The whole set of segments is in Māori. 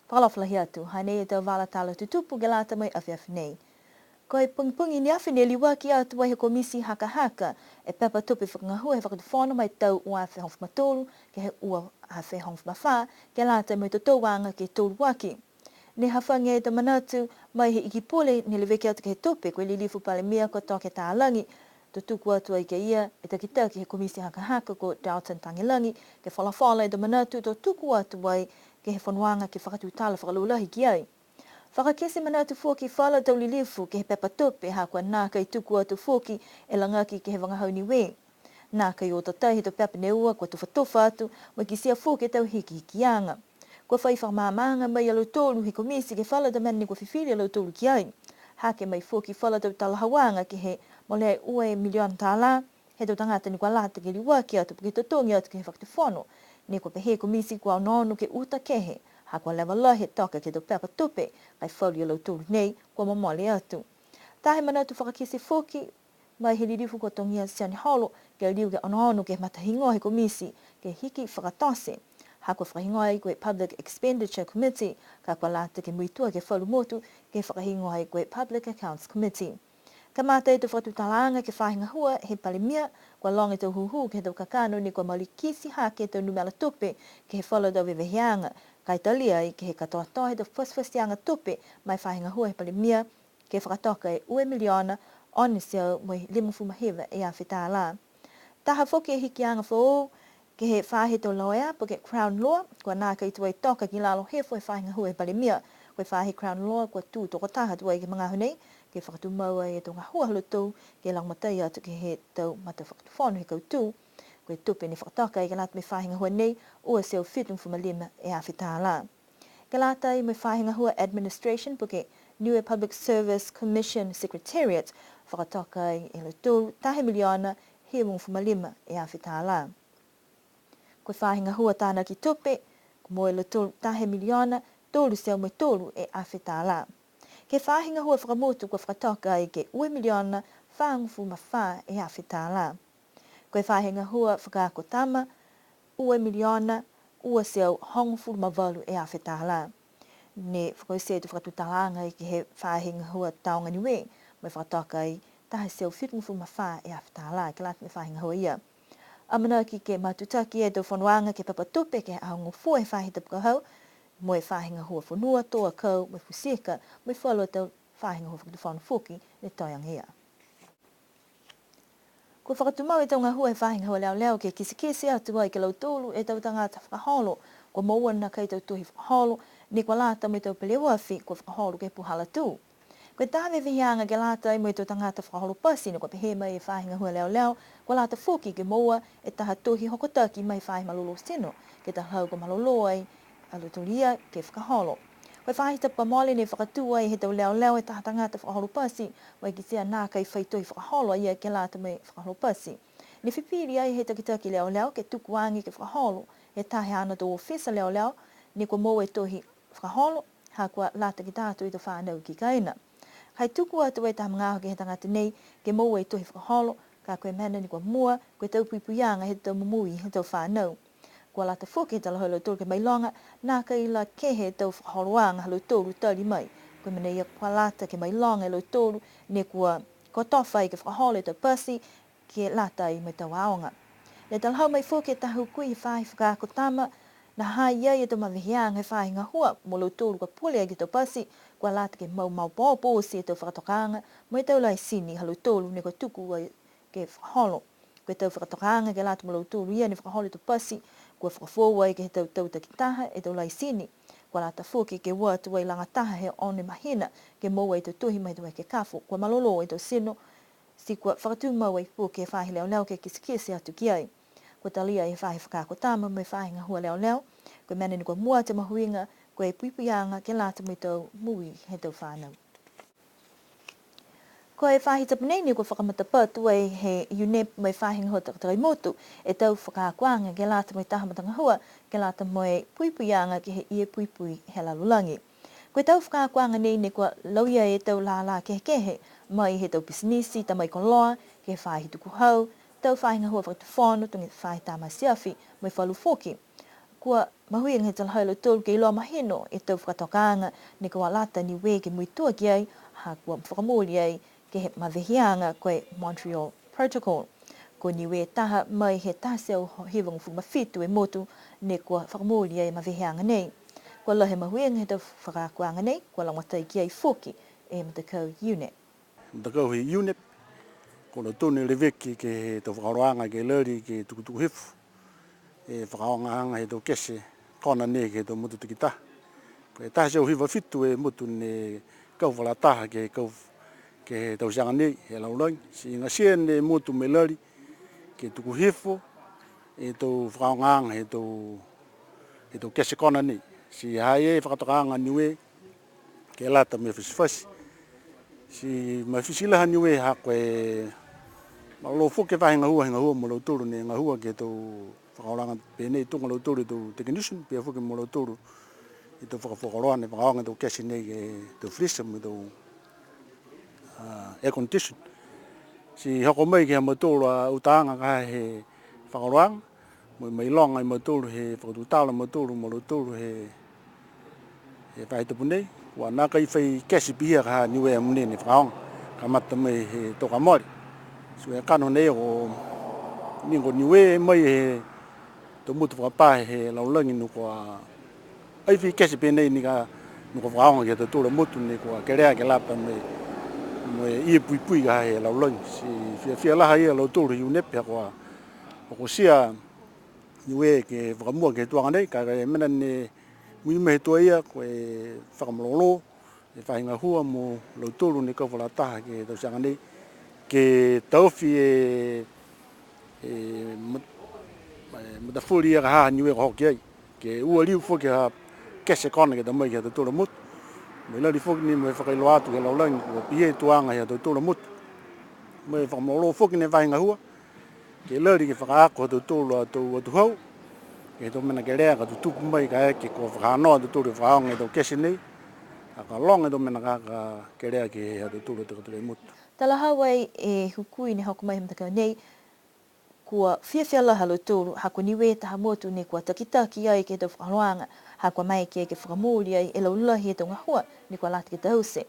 Whakalawhalahi atu, hanei e tau wala tala tutupu ke lata mai awhiawhi nei. Ko e pungi ni awhi nei liwaki atu wai he komisi haka e pepa tupi whakangahua he whakatuwhono mai tau ua awhi hongfu matolu ke he ua awhi hongfu mawha ke lata mai toto wanga ke tolu waki. Ne hawhangi e ta manatu mai he ikipule ni leweki atu ke he tupi koe lilifu pale mia ko toke tālangi tutuku atu ai ke ia e takitaki he komisi haka ko Dalton Tangilangi ke whalawhala e ta manatu tuku atu wai ke he whanuanga ke whakatutala whakalulahi ki ai. Whakakesi manatu fuki whala tau lilifu ke he pepa tupi hakua nā kai tuku atu fuki e langaki ke he wangahau Niuean. Nā kai o tatai he to pepa neua kua tuwhatofa atu mai ki sia fuki tau hikianga. Kua whai whakamamanga mai alo tolu he komisi ke whala da mani kua whiwhiri alo tolu ki ai. Hake mai fuki whala tau talahawanga ke he molea ue milion tāla he tau tangata ni kua lata ke liwaki atu pake totongi atu ke he whakatuwhono. Ne kua pehe komisi kua nonu ke uta kehe. Hakua lewa la he toka ke tau pepa tupe kai whauri alo tolu nei kua mamole atu. Tahe manatu whakakisi fuki mai he lirifu kua tongia siani holo ke liu ke ono ke matahingoa he komisi ke hiki whakatose. Hakua whakahingoa i koe Public Expenditure Committee ka kua lata ke muitua ke whalu motu ke whakahingoa i koe Public Accounts Committee. Ka mata e tu whatutalanga ke whahinga hua he palimia kua longa tau huhu ke tau kakano ni kua malikisi hake tau numela tupe ke he whala tau wewehianga. Kai talia i ke he katoa he tau whaswhasianga tupe mai whahinga hua he palimia ke whakatoka e ue miliona onisio mai limufumahiva e a whitāla. Taha whoki e hikianga whoo ke he whahe tau loea po ke Crown Law kua nā kai tuai toka ki lalo hefo he whahinga hua he palimia koe whahe Crown Law kua tū toko taha tuai ke mga hunei ke whakatumaua e tau ngahua halo tau ke langmatai atu ke he tau mata whakatuwhono he kautū koe tupe ni whakatoka e ke lata me whahinga hua nei ua seo whitung fumalima e a whitāla. Ke lata i me whahinga hua administration po ke Niuean Public Service Commission Secretariat whakatoka e lo tū tahe miliona he mung fumalima e a whitāla. Koe whahinga hua tāna ki tupe, ko moe le tolu tahe miliona, tolu seo mai tolu e a whitāla. Ke whahinga hua whakamotu kua whakatoka i ke ue miliona whaangufu mawha e a whitāla. Koe whahinga hua whakaako tama, ue miliona, ua seo hongufu mawalu e a whitāla. Ne whakausea tu whakatutalanga i ke he whahinga hua taonga Niuean, mai whakatoka i tahe seo whitungufu mawha e a whitāla, ke lata me whahinga hua ia. Amana ki ke matutaki e tau whanuanga ke papatupe ke aongo fua he whahi tapuka hau, moe whahinga hua whanua toa kau, moe fusika, moe whalua tau whahinga hua whakatuwhanu fuki ne toiang ia. Kua whakatumau e tau ngā hua he whahinga hua leo ke kisi atu ai ke lau tolu e tau tangata whakaholo, kua maua na kai tau tuhi whakaholo, ne kua lata mai tau pelewawhi kua whakaholo ke puhala tū. Koe tāwe vihianga ke lata i mo i tō tangata whakaholo pasi na kua pehe mai e whahinga hua leo, kua lata fuki ke moa e taha tohi hokotaki mai whahi malolo sino, ke taha hau ko malolo ai alutulia ke whakaholo. Koe whahi tapa mole ne whakatua i he tau leo e taha tangata whakaholo pasi, wai ki sea nā kai whaitohi whakaholo ia ke lata mai whakaholo pasi. Ni whipiri ai he takitaki leo ke tukuangi ke whakaholo, he tahe ana tō ofisa leo, ni kua moa e tohi whakaholo, ha kua lata ki tātu i tō whanau ki kaina. Kai tuku atu e taha mga ke he tangata nei, ke moa e tohi whakaholo, ka koe mana ni kua mua, koe tau puipuianga he tau mumui he tau whanau. Kua lata fuki he tala holo tolu ke mailonga, nā ka ila ke he tau whakaholoanga halo tolu tali mai. Koe mana ia kua lata ke mailonga halo tolu, ne kua tofa i ke whakaholo e tau pasi, ke lata i mai tau aonga. Le tala hau mai fuki e tahu kui he whahi whakaako tama, na hai ia i tau mawihianga he whahinga hua, mo lo tolu ka pule ai ki tau pasi, kua lata ke mau pōpō si e tau whakatokanga, mo e tau lai sini halo tolu ne kua tuku ai ke whakaholo. Koe tau whakatokanga ke lata mo lo tolu ia ne whakaholo tau pasi, kua whakafōwa i ke he tau takitaha e tau lai sini. Kua lata fuki ke ua tu ai langataha he one mahina, ke moa i tau tuhi mai tau ke kafo, kua malolo i tau sino, si kua whakatu mau ai fuki e whahi leo ke kisikisi atu ki ai. Kua talia e whahi whakaako tama mai whahinga hua leo, koe mene ni kua mua te mahuinga, koe puipuianga ke lata mai tau mui he tau whanau. Ko e whahi tapanei ni kua whakamatapatu ai he UNEP mai whahinga hua takatai motu e tau whakaakuanga ke lata mai taha matanga hua ke lata mai puipuianga ke he ia puipui he lalulangi. Ko e tau whakaakuanga nei ni kua lauia e tau la kehe mai he tau pisinisi ta mai koloa ke he whahi tuku hau, tau whahinga hua whakatuwhono tungi whahi tā mai siafi mai whalu foki. Kua mahuing he tal halo tol ke lo mahino e tau whakatokanga ni ka walata ni we ke muitua ki ai ha kua whakamoli ai ke he mawehianga koe Montreal Protocol. Ko ni we taha mai he taseo hivang fumafitu e motu ni kua whakamoli ai mawehianga nei. Kua lahe mahuing he tau whakakuanga nei, kua langatai ki ai foki e matakau unit. Matakau he unit, ko na tūne reweki ke he tau whakaroanga ke lari ke tukutuku hifu. E whakaonga he tau kese, kona ne ke tau mutu tikita. Ko e taha seo hiva fitu e mutu ne kau whalataha ke kau ke tau sianga nei he laurangi. Si inga sia ne mutu me lari ke tuku hifu e tau whakaonga he tau kese kona nei. Si hai e whakatokanga niwe ke lata me fisifasi. Si mai fisilaha niwe ha koe malo foke hinga hua mo lo turu ne nga hua ke tau whakaoranga pēnei tunga lo turu tau technician pia foke mo lo turu i tau whakawhakaroa ne whakaonga tau kese nei ke tau freezer mo tau air condition. Si hoko mai ke ha matoro a utaanga ka he whakaroanga mo mai longa i matoro he whakatutala matoro mo lo turu he whaitapu nei. Wa naka i whai kesi pihia ka niwe amune ni whakaonga ka mata mai he toka mori. So e kano nei o ningo niwe mai he to mutu whakapā he laulangi nuko a ai whi kesi pēnei ni ka nuko whakaonga ki te tūra mutu ni ko a kerea ke lapa me ia pui pui ka he laulangi. Si whia laha ia lau tūra hiu nepe hako ko sia niwe ke whakamua ke tuanga nei ka e mena ne muime he tua ia ko e whakamololo e whahinga hua mo lau tūru ni kau whalataha ke tau sianga nei ke tauwhi matafuri ia ka haha niwe ka hoki ai ke ua liu whoki ha kese kona ke tamai ke tūra mutu me lari whoki ni me whakailo atu ke laulangi ko pie tuanga he tūra mutu me whakamololo whoki ne whahinga hua ke lari ke whakaako tūra atu hau ke tō mena ke rea ka tutupu mai ka eke ko whakanoa tūra whakaonga e tau kese nei ka longa tō mena ka ke rea ke he tūra tūra mutu. Tala hawai e hukui ni hoko mai mtakau nei, kua whiawhia laha lo tōru, hako niwe taha motu ne kua takitaki ai ke tau whakaroanga, hako mai ke whakamōri ai e lau lahi e tau ngahua, ni kua lati ke tause.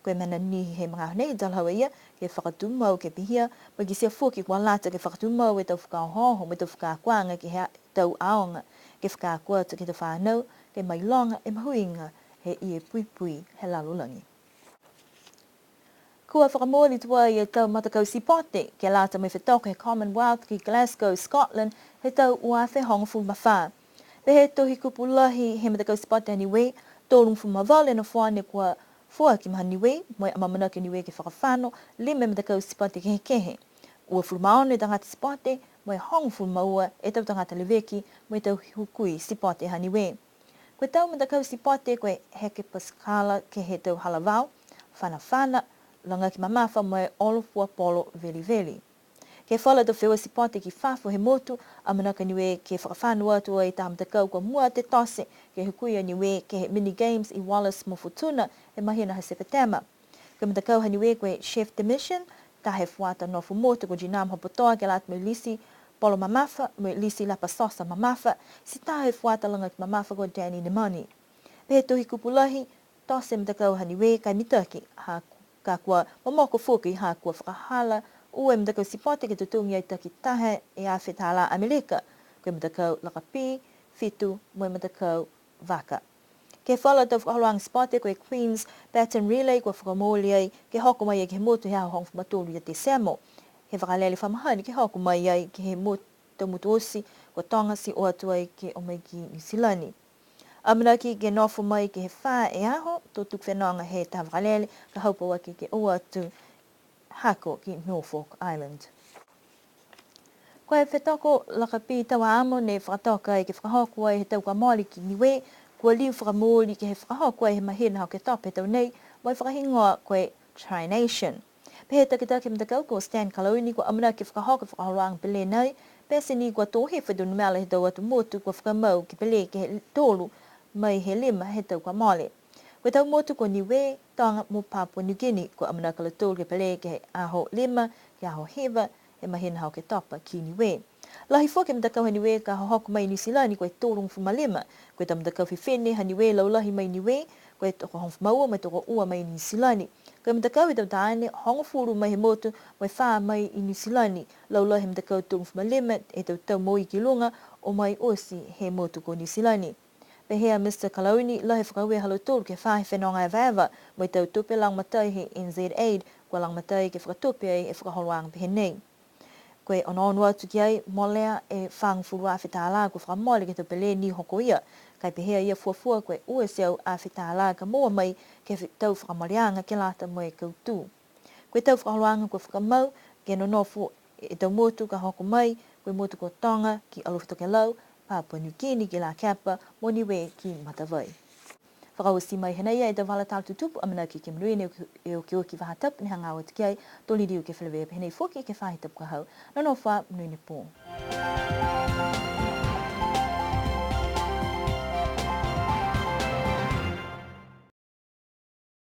Koe mana ni he mga nei, tala hawa ia, ke whakatumau ke pihia, ma ki sia fuki kua lata ke whakatumau e tau whakahoho, me tau whakakuanga ke he tau aonga, ke whakakuata ke tau whanau, ke mai longa e mahuinga he ie pui pui he lalulangi. Kua whakamōri tua i e tau matakau sipote, ke lata mai whetoko he Commonwealth ki Glasgow, Scotland, he tau uawhe hongfu mawha. Pe he tohi kupulahi he matakau sipote aniwe, tōrung fu mawale na whane kua fua ki maha niwe, moe amamana ke niwe ke whakawhano, lime matakau sipote ke he kehe. Ua fulmaone tangata sipote, moe hongfu maua e tau tangata leweki, moe tau hukui sipote haniwe. Koe tau matakau sipote koe heke paskala ke he tau halavau, whana, langa ki mamafa moe olofua polo veli veli. Ke whala to whiwa sipote ki whafo he motu, amanaka niwe ke whakawhanua atua i tāmatakau kua mua te tose, ke hukuia niwe ke he mini games i Wallace mo Futuna, e mahina ha sepetema. Ke matakau haniwe koe chef de mission, ta he whata nofu motu ko jinam hopotoa ke lat me lisi polo mamafa, me lisi lapa sosa mamafa, si ta he whata langa ki mamafa ko Danny Nemani. Pehe tohi kupulahi, tose matakau haniwe kai mitaki, ka kua mamoko fuki ha kua whakahala ue mtakau sipote ke tutungi ai taki tahe e a whetala Amerika, koe mtakau lakapi, fitu, moe mtakau vaka. Ke whala tau whakahaluang sipote koe Queen's Baton Relay kua whakamōli ai ke hoko mai ai ke he motu hea hong whamatulu i te semo. He whakalele whamahani ke hoko mai ai ke he motu mutu osi kua tongasi o atu ai ke o mai ki New Zealandi. Amanaki ke nofu mai ke he wha e aho, tō tuk whenonga he taha whakalele, ka haupa waki ke o atu hako ki Norfolk Island. Koe whetoko lakapi tawa amo ne whakatoka ai ke whakahoko ai he tau ka moli ki niwe, kua liu whakamōli ke he whakahoko ai he mahina hao ke tope tau nei, mai whakahingoa koe Tri-Nation. Pehe takitaki mtakau ko Stan Kaloni kua amanaki whakahoko whakahaluang pele nei, pese ni kua tōhe whedunumela he tau atu motu kua whakamau ki pele ke he tōlu, mai he lima he tau ka mole. Koe tau motu ko niwe, tonga mo Papua New Guinea, ko amana kala tōl ke pale ke aho lima, ke aho hewa, he mahina hao ke topa ki niwe. Lahi foke mtakau haniwe ka hohoku mai nisilani koe tōrong fumalima. Koe ta mtakau whiwhene haniwe laulahi mai niwe. Koe toko hongfu maua mai toko ua mai nisilani. Koe mtakau i tau taane hongo furu mai he motu mai whaa mai i nisilani. Laulahi mtakau tōrong fumalima e tau moi ki lunga o mai osi he motu ko nisilani. Pehea Mr. Kalauni lahi whakaue halo tōru ke whahe whenonga e vāva mai tau tupe lang matai he NZ Aid kua lang matai ke whakatupe ai e whakaholoanga pehe nei. Koe ono atu ki ai molea e whangfuru a whetala ko whakamole ke tau pele ni hoko ia. Kai pehea ia fuafua koe ue seau a whetala ka moa mai ke tau whakamoleanga ke lata mo e kautū. Koe tau whakaholoanga ko whakamau ke nonofu e tau motu ka hoko mai koe motu ko Tonga ki Alufitoke Lau Papua New Guinea ki La Kapa mo Niue ki Matavai. Whakausi mai henei e tau wala tālu tutupu amana ki ke mruene e o ki oki wahatapu ni hanga o tikai tōli riu ke whelewe pehenei foki ke whahitapu ka hau. Nono wha mruene pō.